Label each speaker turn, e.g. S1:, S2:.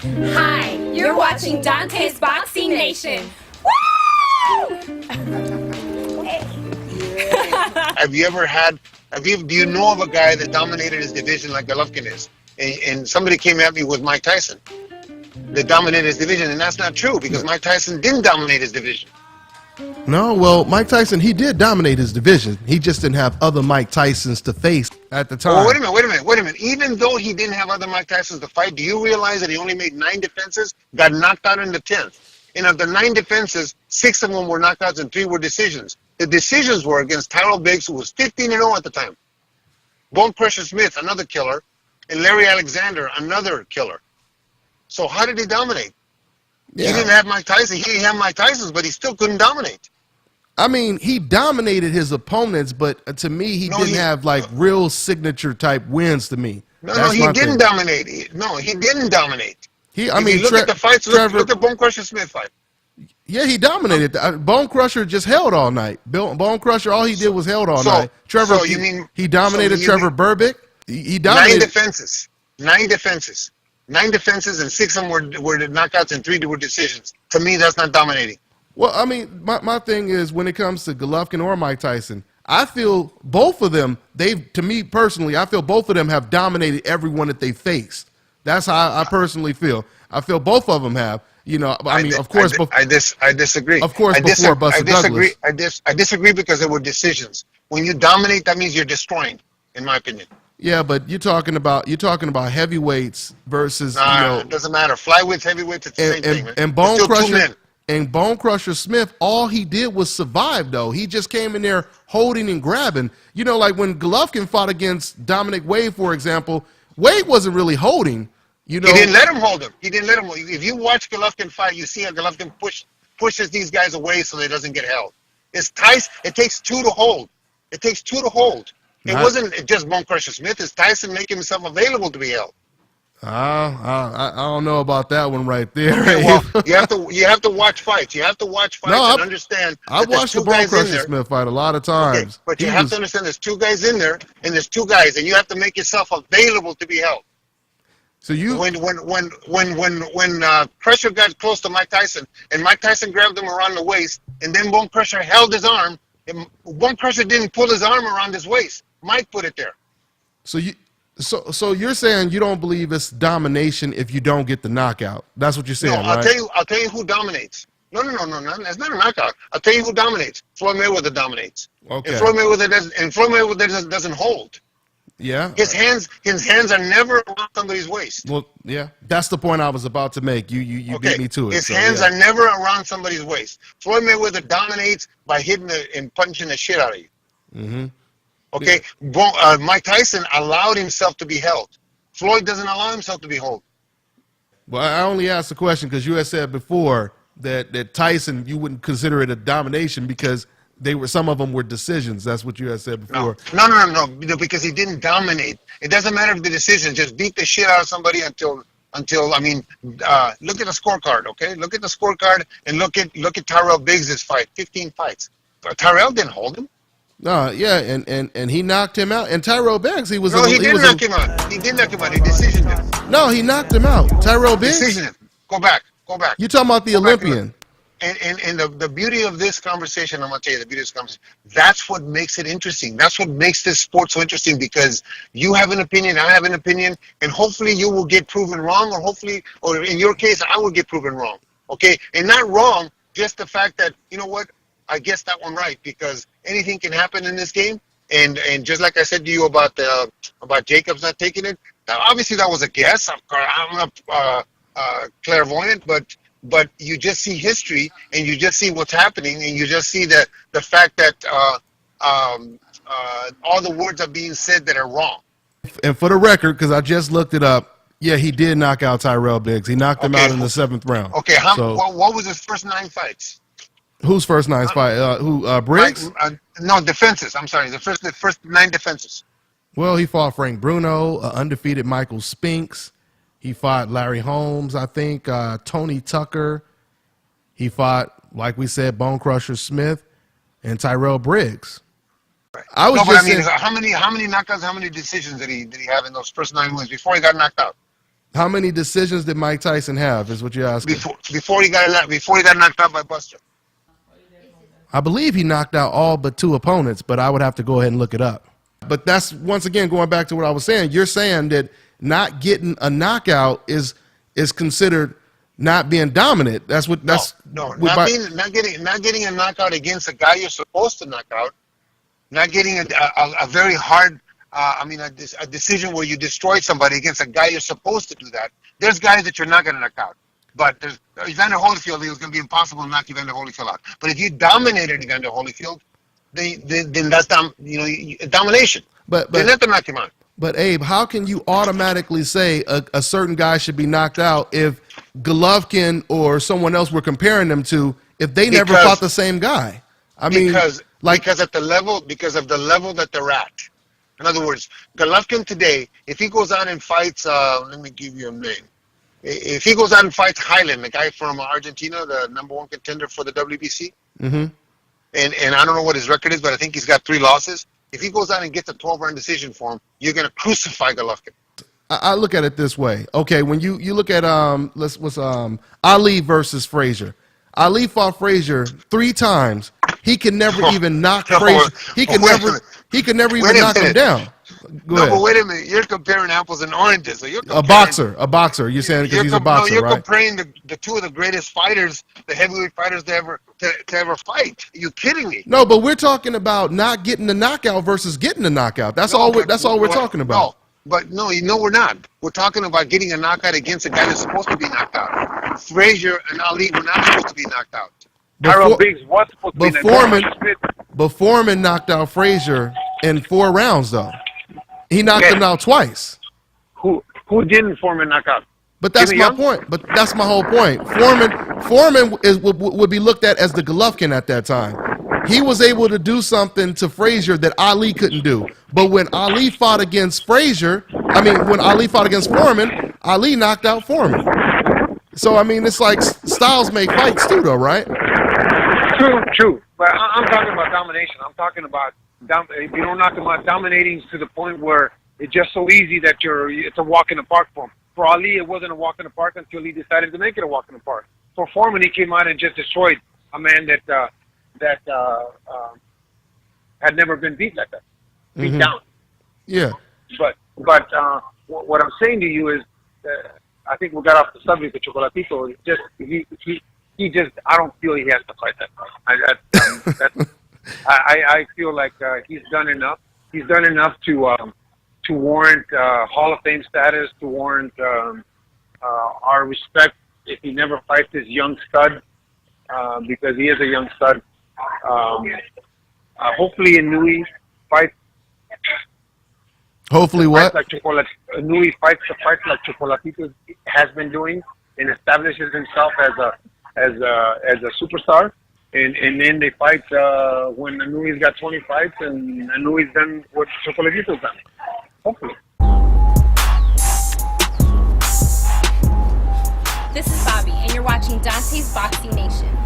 S1: Hi, you're watching Dante's Boxing Nation. Woo!
S2: Have you ever had? Do you know of a guy that dominated his division like Golovkin is? And somebody came at me with Mike Tyson that dominated his division, and that's not true because Mike Tyson didn't dominate his division.
S3: No, well, Mike Tyson, he did dominate his division. He just didn't have other Mike Tysons to face at the time.
S2: Well, wait a minute. Even though he didn't have other Mike Tysons to fight, do you realize that he only made 9 defenses, got knocked out in the 10th? And of the 9 defenses, 6 of them were knockouts and 3 were decisions. The decisions were against Tyrell Biggs, who was 15-0 at the time, Bone Crusher Smith, another killer, and Larry Alexander, another killer. So how did he dominate? Yeah. He didn't have Mike Tyson. He didn't have Mike Tyson's, but he still couldn't dominate.
S3: I mean, he dominated his opponents, but to me, he didn't have like real signature type wins to me.
S2: No, he didn't dominate. He didn't dominate. Look at the fights. Look at Bone Crusher Smith fight.
S3: Yeah, he dominated. Bone Crusher just held all night. Bone Crusher, all he did was held all night. Trevor, he dominated Trevor Berbick. He dominated
S2: 9 defenses. 9 defenses. 9 defenses, and 6 of them were knockouts and 3 were decisions. To me, that's not dominating.
S3: Well, I mean, my thing is when it comes to Golovkin or Mike Tyson, I feel both of them, to me personally, I feel both of them have dominated everyone that they faced. That's how I personally feel. I feel both of them have. You know, I mean, of course.
S2: I disagree.
S3: Of course, before Buster Douglas.
S2: I disagree because there were decisions. When you dominate, that means you're destroying, in my opinion.
S3: Yeah, but you're talking about heavyweights versus
S2: it doesn't matter. Flyweights, heavyweights, it's the same thing. Man.
S3: And Bone Crusher Smith, all he did was survive. Though he just came in there holding and grabbing. You know, like when Golovkin fought against Dominic Wade, for example, Wade wasn't really holding. You know,
S2: he didn't let him hold him. He didn't let him. If you watch Golovkin fight, you see how Golovkin pushes these guys away so they doesn't get held. It's Tyson. It takes 2 to hold. It takes 2 to hold. It wasn't just Bone Crusher Smith. It's Tyson making himself available to be held.
S3: I don't know about that one right there.
S2: Okay, well, you have to watch fights. You have to watch fights and understand.
S3: I watched the Bone Crusher Smith fight a lot of times.
S2: Okay, but you have to understand there's 2 guys in there, and there's 2 guys, and you have to make yourself available to be held.
S3: So when
S2: Crusher got close to Mike Tyson, and Mike Tyson grabbed him around the waist, and then Bone Crusher held his arm, and Bone Crusher didn't pull his arm around his waist. Mike put it there.
S3: So you're saying you don't believe it's domination if you don't get the knockout? That's what you're saying,
S2: right?
S3: No,
S2: I'll tell you who dominates. No. It's not a knockout. I'll tell you who dominates. Floyd Mayweather dominates. Okay. And Floyd Mayweather doesn't hold.
S3: Yeah.
S2: His hands are never around somebody's waist.
S3: Well, yeah. That's the point I was about to make. You beat me to it.
S2: His hands are never around somebody's waist. Floyd Mayweather dominates by hitting and punching the shit out of you. Mm-hmm. Okay, Mike Tyson allowed himself to be held. Floyd doesn't allow himself to be held.
S3: Well, I only asked the question because you had said before that Tyson, you wouldn't consider it a domination because some of them were decisions. That's what you had said before.
S2: No, because he didn't dominate. It doesn't matter if the decision, just beat the shit out of somebody until look at the scorecard, okay? Look at the scorecard and look at Tyrell Biggs' fight, 15 fights. But Tyrell didn't hold him.
S3: No, yeah, and he knocked him out. And Tyrell Biggs, he didn't
S2: knock him out. He didn't knock him out. He decisioned him.
S3: No, he knocked him out. Tyrell Biggs?
S2: Decisioned him. Go back.
S3: You're talking about the Olympian.
S2: And the beauty of this conversation, I'm going to tell you the beauty of this conversation, that's what makes it interesting. That's what makes this sport so interesting because you have an opinion, I have an opinion, and hopefully you will get proven wrong or in your case, I will get proven wrong, okay? And not wrong, just the fact that, you know what, I guessed that one right because anything can happen in this game. And just like I said to you about Jacobs not taking it, obviously that was a guess. I'm not clairvoyant, but you just see history and you just see what's happening and you just see the fact that all the words are being said that are wrong.
S3: And for the record, because I just looked it up, yeah, he did knock out Tyrell Biggs. He knocked him out in the 7th round.
S2: Okay, what was his first 9 fights?
S3: Whose first 9 fight? Briggs?
S2: No, defenses. I'm sorry, the first 9 defenses.
S3: Well, he fought Frank Bruno, undefeated Michael Spinks. He fought Larry Holmes, I think, Tony Tucker. He fought, like we said, Bone Crusher Smith and Tyrell Briggs.
S2: Right.
S3: I
S2: mean, how many knockouts, how many decisions did he have in those first 9 wins before he got knocked out?
S3: How many decisions did Mike Tyson have? Is what you're asking.
S2: Before he got knocked out by Buster.
S3: I believe he knocked out all but 2 opponents, but I would have to go ahead and look it up. But that's, once again, going back to what I was saying. You're saying that not getting a knockout is considered not being dominant. That's what. That's
S2: not getting a knockout against a guy you're supposed to knock out. Not getting a very hard. A decision where you destroy somebody against a guy you're supposed to do that. There's guys that you're not going to knock out. But there's Evander Holyfield. It was going to be impossible to knock Evander Holyfield out. But if you dominated Evander Holyfield, then that's domination.
S3: But
S2: they let them knock him out.
S3: But Abe, how can you automatically say a certain guy should be knocked out if Golovkin or someone else we're comparing them to, if they never fought the same guy?
S2: Because of the level that they're at. In other words, Golovkin today, if he goes out and fights, let me give you a name. If he goes out and fights Highland, the guy from Argentina, the #1 contender for the WBC, and I don't know what his record is, but I think he's got 3 losses. If he goes out and gets a 12-round decision for him, you're going to crucify Golovkin.
S3: I look at it this way. Okay, when you look at Ali versus Frazier. Ali fought Frazier 3 times. He can never even knock Frazier. He can never even knock him down.
S2: But wait a minute. You're comparing apples and oranges. So you're
S3: a boxer. You're saying because he's a boxer,
S2: you're
S3: right?
S2: comparing the 2 of the greatest fighters, the heavyweight fighters to ever fight. Are you kidding me?
S3: No, but we're talking about not getting the knockout versus getting the knockout. That's all we're talking about.
S2: No, we're not. We're talking about getting a knockout against a guy that's supposed to be knocked out. Frazier and Ali were not supposed to be knocked out.
S4: Harold Biggs was supposed to be knocked out.
S3: But Foreman knocked out Frazier in 4 rounds, though. He knocked him out twice.
S4: Who didn't Foreman knock out?
S3: But that's my point. But that's my whole point. Foreman would be looked at as the Golovkin at that time. He was able to do something to Frazier that Ali couldn't do. But when Ali fought against Foreman, Ali knocked out Foreman. So, it's like styles make fights too, though, right?
S4: True. But I'm talking about domination. I'm talking about, if you don't knock him out, dominating to the point where it's just so easy that it's a walk in the park for him. For Ali, it wasn't a walk in the park until he decided to make it a walk in the park. For Foreman, he came out and just destroyed a man that had never been beat like that, beat down.
S3: Yeah.
S4: But what I'm saying to you is, I think we got off the subject of Chocolatito. He just I don't feel he has to fight that fight. I feel like he's done enough. He's done enough to warrant Hall of Fame status, to warrant our respect if he never fights this young stud, because he is a young stud. Hopefully Inui fights.
S3: Hopefully what?
S4: Inui fights like Chocolatito has been doing and establishes himself as a superstar. And then they fight when Inui's got 20 fights and Inui's done what Chocolatito's done. Hopefully.
S1: This is Bobby, and you're watching Dante's Boxing Nation.